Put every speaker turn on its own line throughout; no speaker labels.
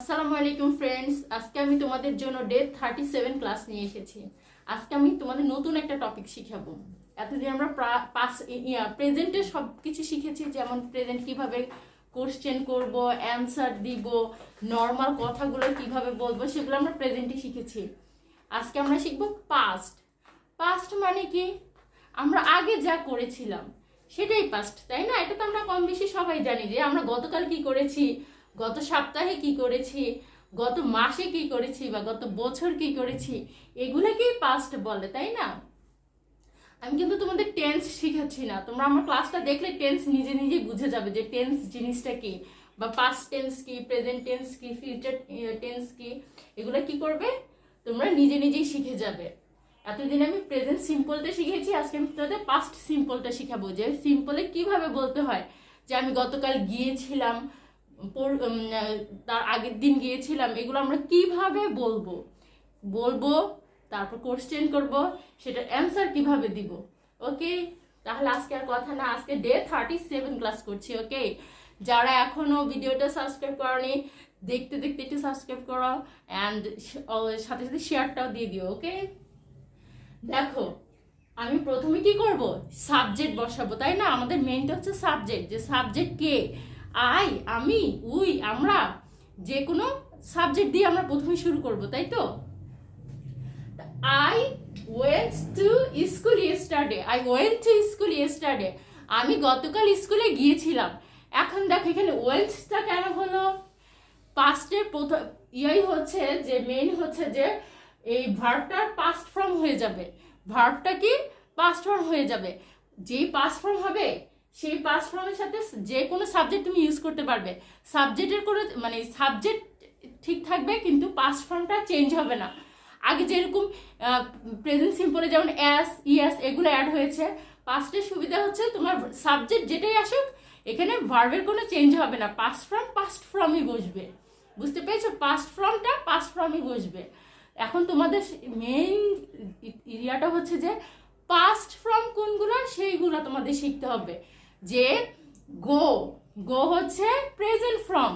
আসসালামু আলাইকুম ফ্রেন্ডস, আজকে আমি তোমাদের জন্য ডে 37 ক্লাস নিয়ে এসেছি। আজকে আমি তোমাদের নতুন একটা টপিক শিখাবো। এতদিন আমরা প্রেজেন্টে সব কিছু শিখেছি, যেমন প্রেজেন্ট কিভাবে কোশ্চেন করব, অ্যান্সার দিব, নর্মাল কথাগুলো কিভাবে বলবো, সেগুলো আমরা প্রেজেন্টে শিখেছি। আজকে আমরা শিখবো পাস্ট। পাস্ট মানে কি? আমরা আগে যা করেছিলাম সেটাই পাস্ট, তাই না? এটা তো আমরা কম বেশি সবাই জানি যে আমরা গতকাল কি করেছি, গত সপ্তাহে কি করেছি, গত মাসে কি করেছি, বা গত বছর কি করেছি, এগুলোকেই পাস্ট বলে, তাই না? আমি কিন্তু তোমাদের টেন্স শিখাচ্ছি না। তোমরা আমার ক্লাসটা দেখলে টেন্স নিজে নিজেই বুঝে যাবে যে টেন্স জিনিসটা কি, বা পাস্ট টেন্স কি, প্রেজেন্ট টেন্স কি, ফিউচার টেন্স কি, এগুলো কি করবে তোমরা নিজে নিজেই শিখে যাবে। এতদিন আমি প্রেজেন্ট সিম্পলটা শিখেছি, আজকে আমি তোমাদের পাস্ট সিম্পলটা শিখাবো, যে সিম্পলে কিভাবে বলতে হয়। যে আমি গতকাল গিয়েছিলাম, তার আগের দিন গিয়েছিলাম, এগুলো আমরা কিভাবে বলবো তারপর কোশ্চেন করব, সেটার অ্যান্সার কিভাবে দিব। ওকে, তাহলে আজকে আর কথা না, আজকে ডে 37 ক্লাস করছি। ওকে, যারা এখনো ভিডিওটা সাবস্ক্রাইব করনি, দেখতে দেখতে একটু সাবস্ক্রাইব করো, অ্যান্ড সাথে সাথে শেয়ারটাও দিয়ে দিও। ওকে, দেখো আমি প্রথমে কি করব, সাবজেক্ট বসাবো, তাই না? আমাদের মেইনটা হচ্ছে সাবজেক্ট। যে সাবজেক্ট কে, আমি, উই, আমরা, যে কোনো সাবজেক্ট দিয়ে আমরা প্রথমে শুরু করব, তাই তো? I went to school yesterday. I went to school yesterday. আমি গতকাল স্কুলে গিয়েছিলাম। এখন দেখো এখানে ওয়েন্টটা কেন হলো? পাস্টের প্রথম হচ্ছে যে মেইন হচ্ছে যে এই ভার্বটার পাস্ট ফর্ম হয়ে যাবে। ভার্বটা কি পাস্ট ফর্ম হয়ে যাবে। যেই পাস্ট ফর্ম হবে সেই পাস্ট ফর্মের সাথে যে কোনো সাবজেক্ট তুমি ইউজ করতে পারবে। সাবজেক্টের কোনো মানে সাবজেক্ট ঠিক থাকবে, কিন্তু পাস্ট ফর্মটা চেঞ্জ হবে না। আগে যেরকম প্রেজেন্ট সিম্পলে যেমন এস, ইএস এগুলো অ্যাড হয়েছে, পাস্টের সুবিধা হচ্ছে তোমার সাবজেক্ট যেটাই আসুক এখানে ভার্বের কোনো চেঞ্জ হবে না, পাস্ট ফর্মই বসবে। বুঝতে পেরেছো? পাস্ট ফর্মটা পাস্ট ফর্মই বসবে। এখন তোমাদের মেইন এরিয়াটা হচ্ছে যে পাস্ট ফর্ম কোনগুলো সেইগুলো তোমাদের শিখতে হবে। যে গো হচ্ছে প্রেজেন্ট ফর্ম,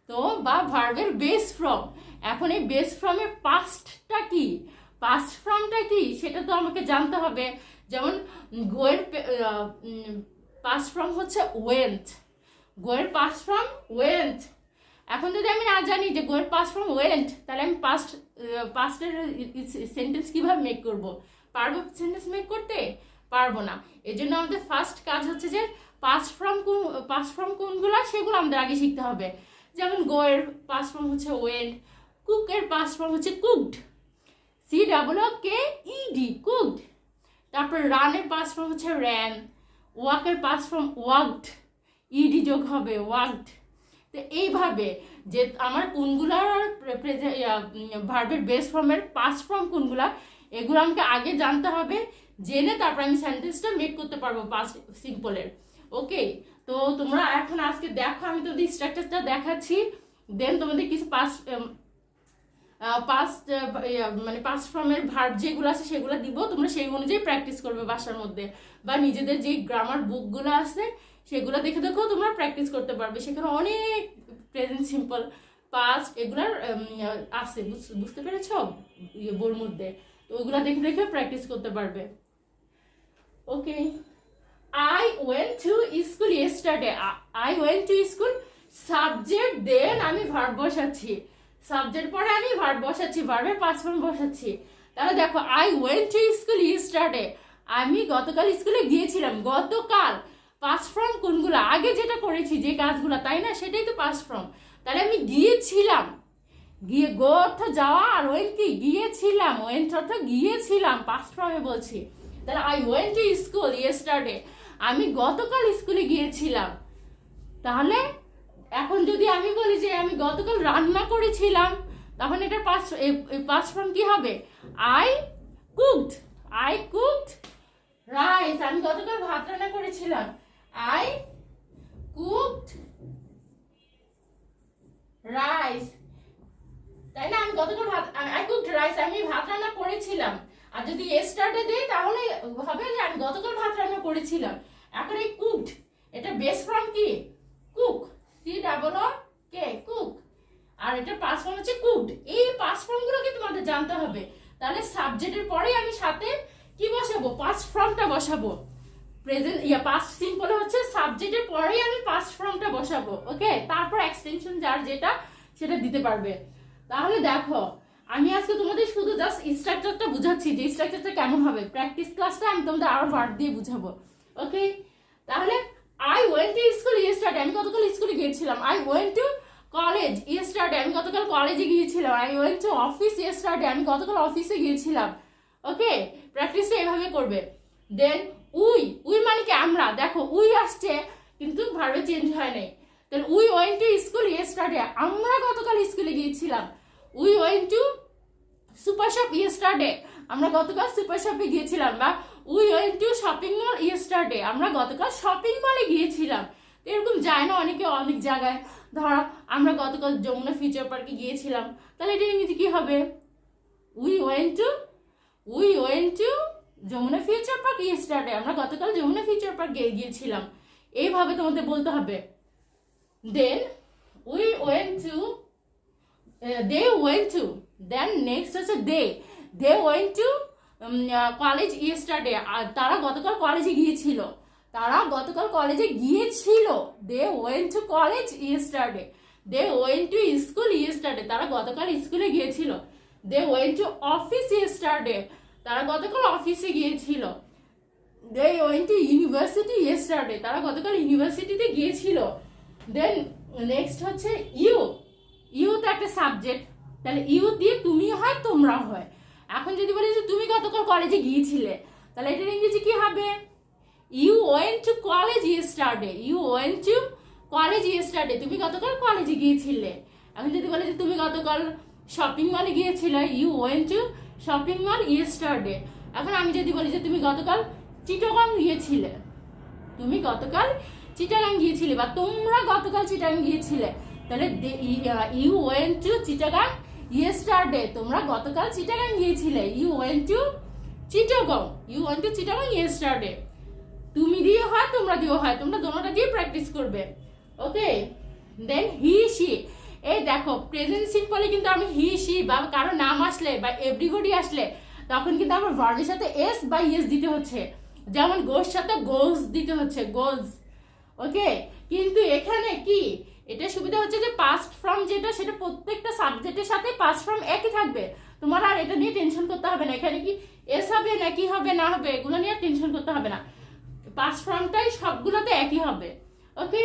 তো বা ভার্বের বেস ফর্ম। এখন এই বেস ফর্মের পাস্টটা কি, পাস্ট ফর্মটা কি, সেটা তো আমাকে জানতে হবে। যেমন গোয়ের পাস্ট ফর্ম হচ্ছে ওয়েন্ট, গোয়ের পাস্ট ফর্ম ওয়েন্ট। এখন যদি আমি না জানি যে গোয়ের পাস্ট ফর্ম ওয়েন্ট, তাহলে আমি পাস্টের সেন্টেন্স কিভাবে মেক করব? পারবো সেন্টেন্স মেক করতে? পারবো না। এই জন্য আমাদের ফার্স্ট কাজ হচ্ছে যে পাস্ট ফর্ম কোনগুলো সেগুলো আমাদের আগে শিখতে হবে। যেমন গোয়ের পাস্ট ফর্ম হচ্ছে ওয়েন্ট, কুকের পাস্ট ফর্ম হচ্ছে কুকড, COOKED, কুকড। তারপর রানের পাস্ট ফর্ম হচ্ছে র্যান, ওয়াকের পাস্ট ফর্ম ওয়াকড, ইডি যোগ হবে ওয়াকড। তো এইভাবে যে আমার কোনগুলার ভার্বের বেস ফর্মের পাস্ট ফর্ম কোনগুলা, এগুলো আমাকে আগে জানতে হবে। জেনে তারপর আমি সেন্টেন্সটা মেক করতে পারবো পাস্ট সিম্পলের। ওকে, তো তোমরা এখন আজকে দেখো, আমি তোমাদের স্ট্রাকচারটা দেখাচ্ছি, দেন তোমাদের কিছু মানে পাস্ট ফর্মের ভার্ব যেগুলো আছে সেগুলো দিব, তোমরা সেই অনুযায়ী প্র্যাকটিস করবে বাসার মধ্যে, বা নিজেদের যে গ্রামার বুকগুলো আছে সেগুলো দেখে দেখেও তোমরা প্র্যাকটিস করতে পারবে। সেখানে অনেক প্রেজেন্ট সিম্পল পাস্ট এগুলার আছে, বুঝতে পেরেছ বইয়ের মধ্যে? তো ওইগুলো দেখে দেখে প্র্যাকটিস করতে পারবে। Okay, I went to school yesterday. I went to school, subject, then আমি ভার্ব বসাচ্ছি, সাবজেক্ট পরে আমি ভার্ব বসাচ্ছি, ভার্বের পাস্ট ফর্ম বসাচ্ছি। তাহলে দেখো I went to school yesterday, আমি গতকাল স্কুলে গিয়েছিলাম। গতকাল পাস্ট ফর্ম কোনগুলো, আগে যেটা করেছি যে কাজগুলো, তাই না? সেটাই তো পাস্ট ফর্ম। তাহলে আমি গিয়েছিলাম, গো অর্থ যাওয়া, আর ওয়েন্ট কি গিয়েছিলাম, ওয়েন্ট অর্থ গিয়েছিলাম, পাস্ট ফর্মে বলছি। তাহলে I went to school yesterday, আমি গতকাল স্কুলে গিয়েছিলাম। তাহলে এখন যদি আমি বলি যে আমি গতকাল রান্না করেছিলাম, তখন এটার পাস্ট ফর্ম কি হবে? I cooked রাইস, আমি গতকাল ভাত রান্না করেছিলাম। I cooked rice, তাই না? আমি গতকাল I cooked rice, আমি ভাত রান্না করেছিলাম। আর যদি yesterday দিই তাহলে হবে যে আমি গতকাল ভাত রান্না করেছিলাম। এখন এই কুকড, এটা বেস ফর্ম কি? Cook, COOK, cook. আর এটার পাস্ট ফর্ম হচ্ছে কুড। এই পাস্ট ফর্মগুলোকে তোমাদের জানতে হবে। তাহলে সাবজেক্টের পরেই আমি সাথে কি বসাবো, পাস্ট ফর্মটা বসাবো। প্রেজেন্ট পাস্ট সিম্পল হচ্ছে সাবজেক্টের পরেই আমি পাস্ট ফর্মটা বসাবো। ওকে, তারপর এক্সটেনশন যার যেটা সেটা দিতে পারবে। তাহলে দেখো, আমি আজকে তোমাদের শুধু জাস্ট স্ট্রাকচারটা বুঝাচ্ছি যে স্ট্রাকচারটা কেমন হবে। প্র্যাকটিস ক্লাসটা আমি তোমাদের আরো ওয়ার্ড দিয়ে বুঝাবো। ওকে, তাহলে I went to school yesterday, আমি গতকাল স্কুলে গিয়েছিলাম। I went to college yesterday, আমি গতকাল কলেজে গিয়েছিলাম। I went to office yesterday, আমি গতকাল অফিসে গিয়েছিলাম। ওকে, প্র্যাকটিসটা এভাবে করবে। দেন উই মানে কি আমরা, দেখো উই আসছে কিন্তু ভার্বে চেঞ্জ হয় নাই। Then we went to school yesterday, আমরা গতকাল স্কুলে গিয়েছিলাম। We went to super shop yesterday, আমরা গতকাল সুপার শপে গিয়েছিলাম। বা we went to shopping mall yesterday, আমরা গতকাল শপিং মলে গিয়েছিলাম। এরকম যায় না অনেকে অনেক জায়গায়। ধরো আমরা গতকাল যমুনা ফিউচার পার্কে গিয়েছিলাম, তাহলে এটা ইংরেজি কি হবে? We went to Jamuna Future Park yesterday, আমরা গতকাল যমুনা ফিউচার পার্ক গিয়েছিলাম। এইভাবে তোমাদের বলতে হবে। Then we went to, they went to, then next হচ্ছে they went to college yesterday, আর তারা গতকাল কলেজে গিয়েছিল। তারা গতকাল কলেজে গিয়েছিল। They went to college yesterday. They went to school yesterday, তারা গতকাল স্কুলে গিয়েছিল। They went to office yesterday, তারা গতকাল অফিসে গিয়েছিল। They went to university yesterday, তারা গতকাল ইউনিভার্সিটিতে গিয়েছিল। দেন নেক্সট হচ্ছে ইউ তো একটা সাবজেক্ট, তাহলে ইউ দিয়ে তুমি হয় তোমরা হয়। এখন যদি বলি যে তুমি গতকাল কলেজে গিয়েছিলে, তাহলে এটার ইংরেজি কি হবে? You went to college yesterday, you went to college yesterday, তুমি গতকাল কলেজে গিয়েছিলে। এখন যদি বলে যে তুমি গতকাল শপিং মলে গিয়েছিলে, you went to shopping mall yesterday. এখন আমি যদি বলি যে তুমি গতকাল চিটাগাং গিয়েছিলে, তুমি গতকাল চিটাগাং গিয়েছিলে, বা তোমরা গতকাল চিটাগাং গিয়েছিলে, তাহলে you went to Chittagong yesterday, তোমরা গতকাল চিটাগাং গিয়েছিলে। You went to Chittagong yesterday. তুমি দিয়ে হয় তোমরা দিয়ে হয়, তোমরা দোনোটা দিয়ে প্র্যাকটিস করবে। ওকে, দেন হি শি, এই দেখো প্রেজেন্ট সিম্পলে কিন্তু আমি হি শি বা কারো নাম আসলে বা এভরিবডি আসলে তখন কিন্তু আমার ভার্বের সাথে এস বা ইয়েস দিতে হচ্ছে। যেমন গোর সাথে গোজ দিতে হচ্ছে, গোজ। ওকে, কিন্তু এখানে কি এটা সুবিধা হচ্ছে যে পাস্ট ফর্ম যেটা, সেটা প্রত্যেকটা সাবজেক্টের সাথে পাস্ট ফর্ম একই থাকবে। তোমার আর এটা নিয়ে টেনশন করতে হবে না। এখানে কি এস হবে না কি হবে না হবে এগুলো নিয়ে টেনশন করতে হবে না। পাস্ট ফর্মটাই সবগুলোতে একই হবে। ওকে,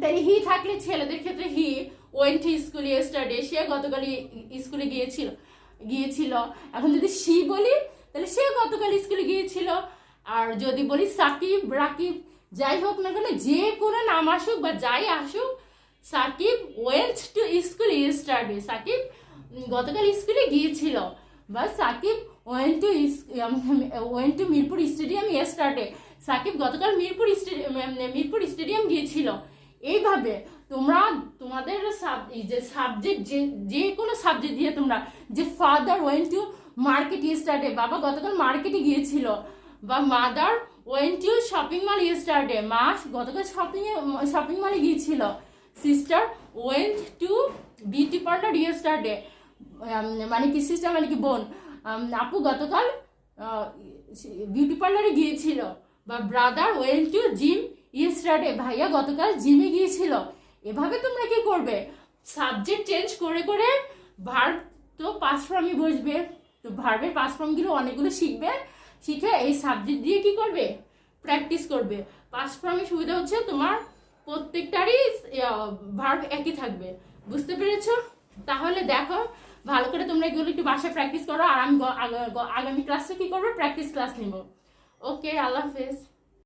তাই হি থাকলে ছেলেদের ক্ষেত্রে he went to school yesterday, সে গতকাল স্কুলে গিয়েছিল। এখন যদি সি বলি তাহলে সে গতকাল স্কুলে গিয়েছিল। আর যদি বলি সাকিব রাকিব যাই হোক না কেন, যে কোনো নাম আসুক বা যাই আসুক, Shakib went to school yesterday, Shakib গতকাল স্কুলে গিয়েছিল। বা Shakib went to Mirpur stadium yesterday, Shakib গতকাল মিরপুর স্টেডিয়াম গিয়েছিল। এইভাবে তোমরা তোমাদের যে সাবজেক্ট, যে কোনো সাবজেক্ট দিয়ে তোমরা যে father went to market yesterday, বাবা গতকাল মার্কেটে গিয়েছিল। বা mother went to shopping mall yesterday, মা গতকাল শপিং মলে গিয়েছিল। Sister went to beauty parlour yesterday, মানে কি সিস্টার মানে কি বোন, আপু গতকাল বিউটি পার্লারে গিয়েছিল। বা brother went to gym yesterday, ভাইয়া গতকাল জিমে গিয়েছিল। এভাবে তোমরা কি করবে, সাবজেক্ট চেঞ্জ করে করে ভার্ব তো পাস্ট ফর্মই বসবে। তো ভার্বের পাস্ট ফর্মগুলো অনেকগুলো শিখে এই সাবজেক্ট দিয়ে কি করবে, প্র্যাকটিস করবে। পাস্ট ফর্মের সুবিধা হচ্ছে তোমার প্রত্যেকটারই ভার্ব একই থাকবে। বুঝতে পেরেছো? তাহলে দেখো ভালো করে তোমরা এগুলো একটু বাসায় প্র্যাকটিস করো। আর আমি আগামী ক্লাসে কি করবো, প্র্যাকটিস ক্লাস নিব। ওকে, আল্লাহ হাফেজ।